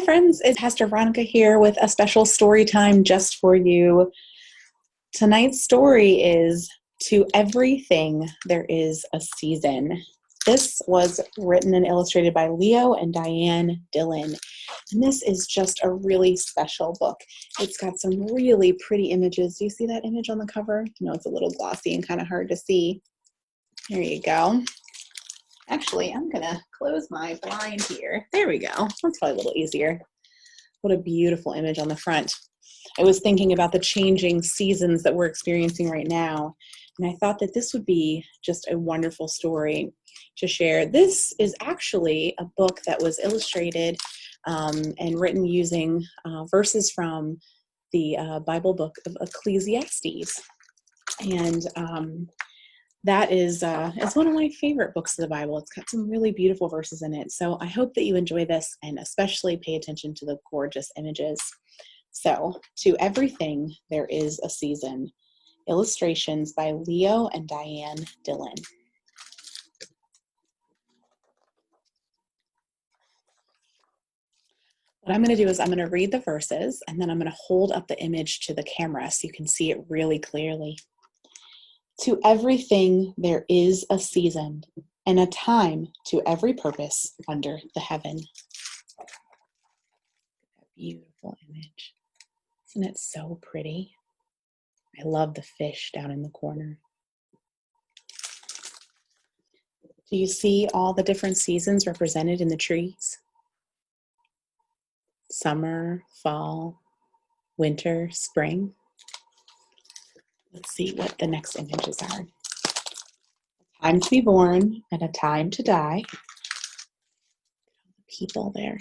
friends, it's Pastor Veronica here with a special story time just for you. Tonight's story is To Everything There Is a Season. This was written and illustrated by Leo and Diane Dillon. And this is just a really special book. It's got some really pretty images. Do you see that image on the cover? No, it's a little glossy and kind of hard to see. There you go. Actually, I'm going to close my blind here. There we go. That's probably a little easier. What a beautiful image on the front. I was thinking about the changing seasons that we're experiencing right now, and I thought that this would be just a wonderful story to share. This is actually a book that was illustrated and written using verses from the Bible book of Ecclesiastes. And that is it's one of my favorite books of the Bible. It's got some really beautiful verses in it. So I hope that you enjoy this and especially pay attention to the gorgeous images. So, To Everything There Is a Season. Illustrations by Leo and Diane Dillon. What I'm going to do is I'm going to read the verses and then I'm going to hold up the image to the camera so you can see it really clearly. To everything there is a season, and a time to every purpose under the heaven. Beautiful image. Isn't it so pretty? I love the fish down in the corner. Do you see all the different seasons represented in the trees? Summer, fall, winter, spring. Let's see what the next images are. A time to be born and a time to die. People there.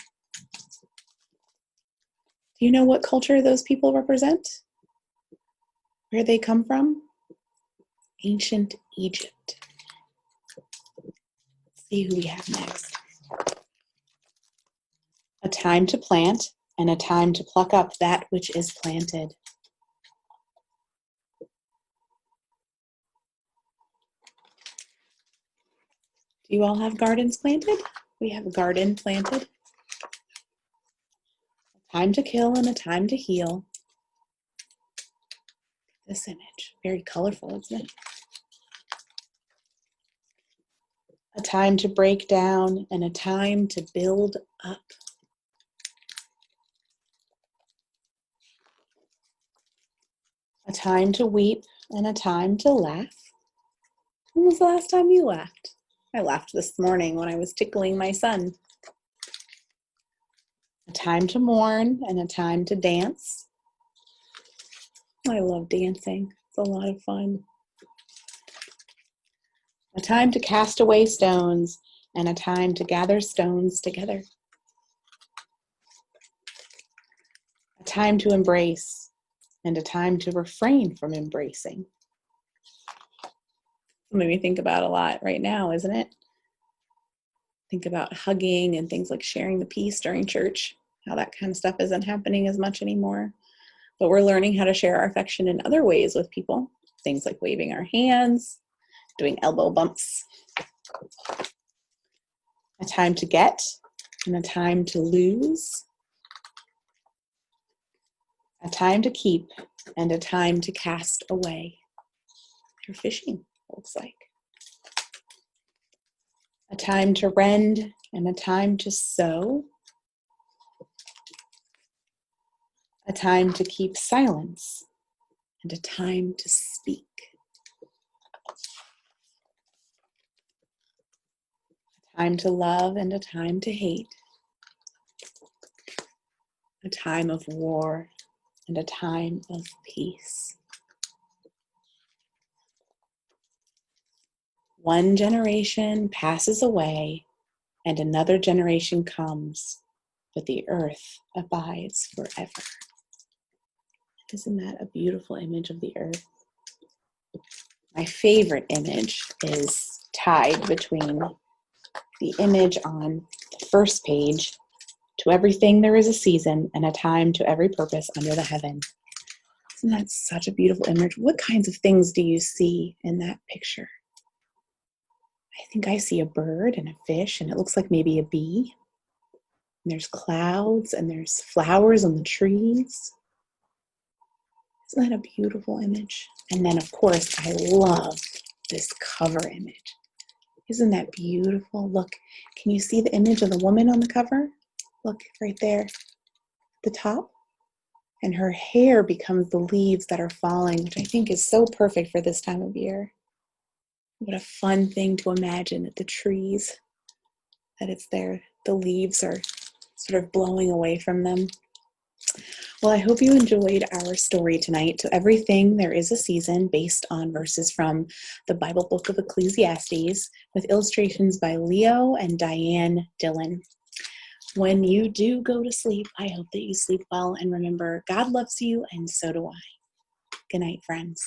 Do you know what culture those people represent? Where they come from? Ancient Egypt. Let's see who we have next. A time to plant and a time to pluck up that which is planted. Do you all have gardens planted? We have a garden planted. A time to kill and a time to heal. This image, very colorful, isn't it? A time to break down and a time to build up. A time to weep and a time to laugh. When was the last time you laughed? I laughed this morning when I was tickling my son. A time to mourn and a time to dance. I love dancing. It's a lot of fun. A time to cast away stones and a time to gather stones together. A time to embrace and a time to refrain from embracing. Something we think about a lot right now, isn't it? Think about hugging and things like sharing the peace during church, how that kind of stuff isn't happening as much anymore. But we're learning how to share our affection in other ways with people. Things like waving our hands, doing elbow bumps. A time to get and a time to lose. A time to keep and a time to cast away. You're fishing, looks like. A time to rend and a time to sow. A time to keep silence and a time to speak. A time to love and a time to hate. A time of war and a time of peace. One generation passes away and another generation comes, but the earth abides forever. Isn't that a beautiful image of the earth? My favorite image is tied between the image on the first page, to everything there is a season and a time to every purpose under the heaven. Isn't that such a beautiful image? What kinds of things do you see in that picture? I think I see a bird and a fish, and it looks like maybe a bee. And there's clouds and there's flowers on the trees. Isn't that a beautiful image? And then, of course, I love this cover image. Isn't that beautiful? Look, can you see the image of the woman on the cover? Look right there at the top. And her hair becomes the leaves that are falling, which I think is so perfect for this time of year. What a fun thing to imagine, that the trees, that it's there, the leaves are sort of blowing away from them. Well, I hope you enjoyed our story tonight. To everything, there is a season, based on verses from the Bible book of Ecclesiastes, with illustrations by Leo and Diane Dillon. When you do go to sleep, I hope that you sleep well, and remember, God loves you and so do I. Good night, friends.